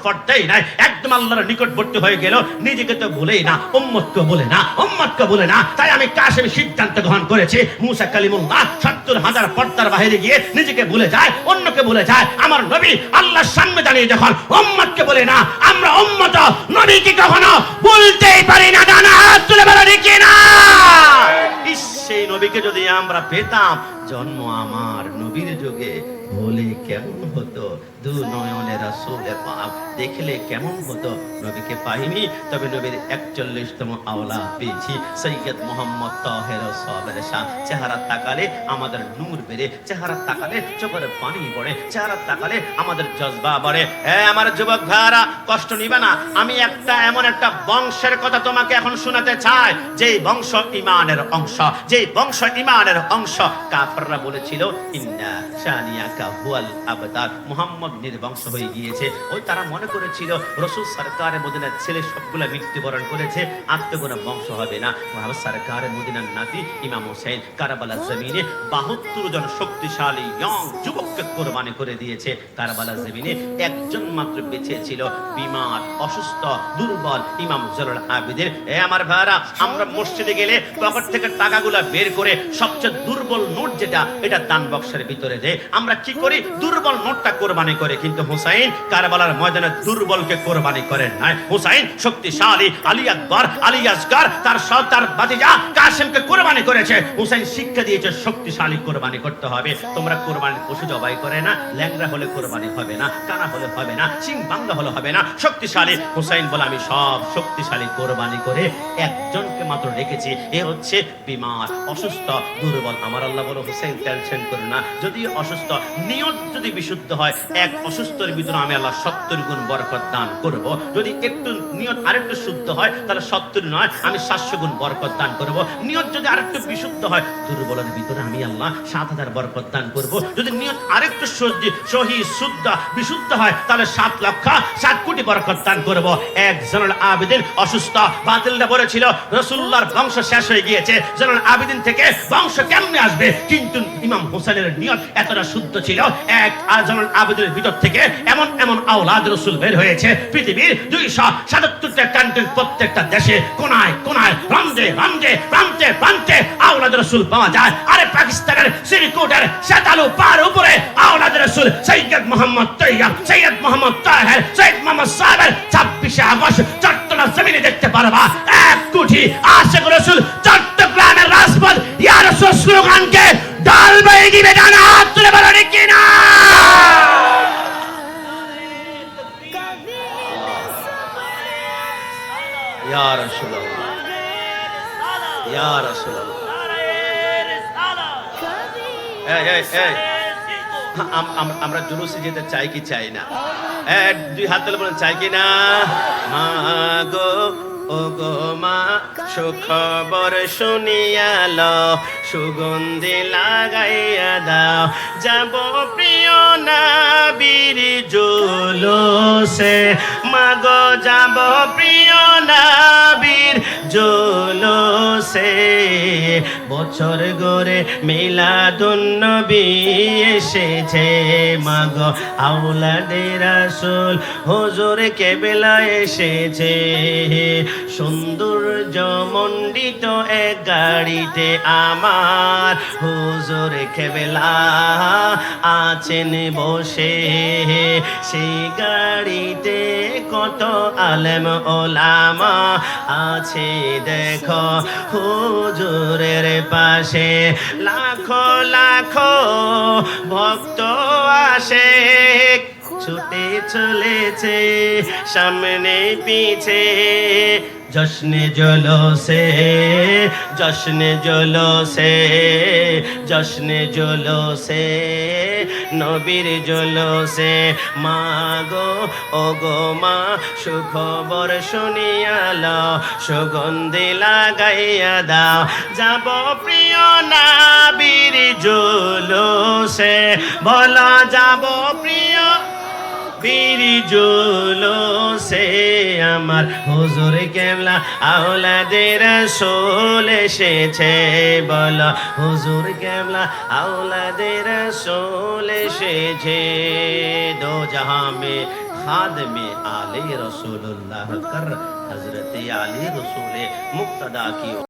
পর্দাই নাই, একদম আল্লাহর নিকটবর্তী হয়ে গেল, নিজেকে তো বলেই না, উম্মতকে বলে না, উম্মতকে বলে না। তাই আমি কাশেম সিদ্ধান্ত গ্রহণ করেছি, মুসা কালিমুল্লাহ 70,000 পর্দার বাইরে গিয়ে নিজেকে ভুলে যায়, অন্যকে ভুলে যায়। আমার নবী আল্লাহর সামনে দাঁড়িয়ে যখন উম্মতকে বলে না, আমরা উম্মত নবীকে কখনো বলতেই পারি না। ডানা হাত তুলে বলো ঠিক না? সেই নবীকে যদি আমরা পেতাম, জন্ম আমার নবীর যুগে হলে কেমন হতো, দু নয়নের রাসূল পাক দেখলে কেমন হতো। নবীকে পাইনি, তবে নবীর 41তম আওলাদ পেয়েছি, সৈয়দ মোহাম্মদ তাহের সাহেবের শাহ। চেহারা তাকালে আমাদের নূর বেড়ে, চেহারা তাকালে চোখের পানি পড়ে, চেহারা তাকালে আমাদের জজবা বাড়ে। আমার যুবক ভাইরা, কষ্ট নিবে না, আমি এমন একটা বংশের কথা তোমাকে এখন শোনাতে চাই, যে বংশ ইমানের অংশ, যে বংশ ইমানের অংশ। কাফেররা বলেছিল ইন্না শানিয়াকা হুয়াল আবতার, মুহাম্মদ নির্বংশ হয়ে গিয়েছে। ওই তারা মনে করেছিল রাসূল সরকারে মদিনার ছেলে সবগুলা মৃত্যুবরণ করেছে, আত্মগোনা বংশ হবে না। মুহাম্মদ সরকারে মদিনার নাতি ইমাম হোসেন কারবালার জমিনে 72 জন শক্তিশালী ইয়ং যুবককে কোরবানি করে দিয়েছে। কারবালার জমিনে একজন মাত্র বেঁচে ছিল, বিমার, অসুস্থ, দুর্বল ইমাম জয়নুল আবেদিন। আমার ভাইরা, আমরা মসজিদে গেলে পকেট থেকে টাকাগুলা বের করে সবচেয়ে দুর্বল নোট যেটা, এটা দান বক্সের ভিতরে দেয়। আমরা কি করি? দুর্বল নোটটা কোরবানি করে। কিন্তু হুসাইন কারবালার ময়দানে দুর্বলকে কোরবানি করেন নাই। হুসাইন শক্তিশালী আলী আকবর, আলী আসগর, তার ভাতিজা কাসেমকে কোরবানি করেছে। হুসাইন শিক্ষা দিয়েছে শক্তিশালী কোরবানি করতে হবে। তোমরা কোরবানির পশু জবাই করে না, ল্যাংড়া হলে কোরবানি হবে না, কানা হলে হবে না, সিং বাংলা হলে হবে না, শক্তিশালী। হুসাইন বলে আমি সব শক্তিশালী কোরবানি করে একজনকে মাত্র রেখেছি, এ হচ্ছে বিমার, অসুস্থ, দুর্বল। আমার আল্লাহ বলো হুসাইন টেনশন করো না, যদি অসুস্থ, নিয়ত যদি বিশুদ্ধ হয়, এক অসুস্থের ভিতরে আমি আল্লাহ 70 গুণ বরকত দান করব। যদি একটু নিয়ত আরেকটু শুদ্ধ হয়, তাহলে 70 নয়, আমি 700 গুণ বরকত দান করব। নিয়ত যদি আরেকটু বিশুদ্ধ হয়, দুর্বলের ভিতরে আমি আল্লাহ 7000 বরকত দান করব। যদি নিয়ত আরেকটু সহি শুদ্ধ বিশুদ্ধ হয়, তাহলে 7 কোটি বরকত দান করব। এক জয়নুল আবেদিন অসুস্থ, বাতিলরা বলেছিল রাসূলুল্লাহর বংশ শেষ হয়ে গিয়েছে, জয়নুল আবেদিন থেকে বংশ কেমনে আসবে? কিন্তু ইমাম হোসেনের নিয়ত এতটা শুদ্ধ ছিল, এক জয়নুল আবেদিনের ভিতর থেকে এমন এমন আওলাদ রাসূল বের হয়েছে। পৃথিবীর 277টা কান্ট্রির প্রত্যেকটা দেশে কোনায় কোনায়, রমজে রমজে, প্রান্তে প্রান্তে আওলাদ রাসূল পাওয়া যায়। আরে পাকিস্তানের শ্রীকোটের সেতালু পার উপরে আওলাদ রাসূল সৈয়দ মোহাম্মদ তৈয়ব, সৈয়দ মোহাম্মদ তাহের, সৈয়দ মোহাম্মদ সাহেবের 26শে আগস্ট চট্টগ্রাম জমিনে দেখতে পারবা। 1 কোটি আশিক রাসূল চট্টগ্রামের রাজপথ ইয়া রাসূল স্লোগানকে ডাল বেয়ে দিবে। ডানা হাত তুলে বলো ঠিক না? ইয়া রাসূলুল্লাহ, ইয়া রাসূলুল্লাহ। আমরা জুলুসে যেতে চাই কি চাই না? 2 হাত তুলে বলেন চাই কি না? মা গো, ও গো মা, সুখবর শুনিয়ালো, সুগন্ধি লাগাইয়া দাও, যাব প্রিয় নবীর জুলুসে। মা গো, যাব প্রিয় নবীর জুলুসে। বছর গড়ে মিলাদুন নবী এসেছে, মা গো আওলাদে রাসূল হুজুর কেবলা এসেছে। সৌন্দর্য মণ্ডিত এক গাড়িতে আমার হুজুর কেবলা আছেন বসে। সেই গাড়িতে কত আলেম ওলামা আছে দেখো হুজুরের পাশে। লাখো লাখো ভক্ত আসে, ছুটে চলেছে সামনে পিছে। জশ্নে জলসে, জশ্নে জলসে, জশ্নে জলসে, নবীর জলসে। মা গো, ও গো মা, সুখবর শুনিয়ালো, সুগন্ধি লাগাইয়া দাও, যাব প্রিয় নবীর জলসে। বলা যাব প্রিয় বীর জলসে। আমার হুজুর কেবলা আওলাদে রাসূল এসেছে, বলো হুজুর কেবলা আওলাদে রাসূল এসেছে। দো জাহাঁ মে खादमे आले रसूलुल्लाह कर हजरत आली रसूल मुक्तदा की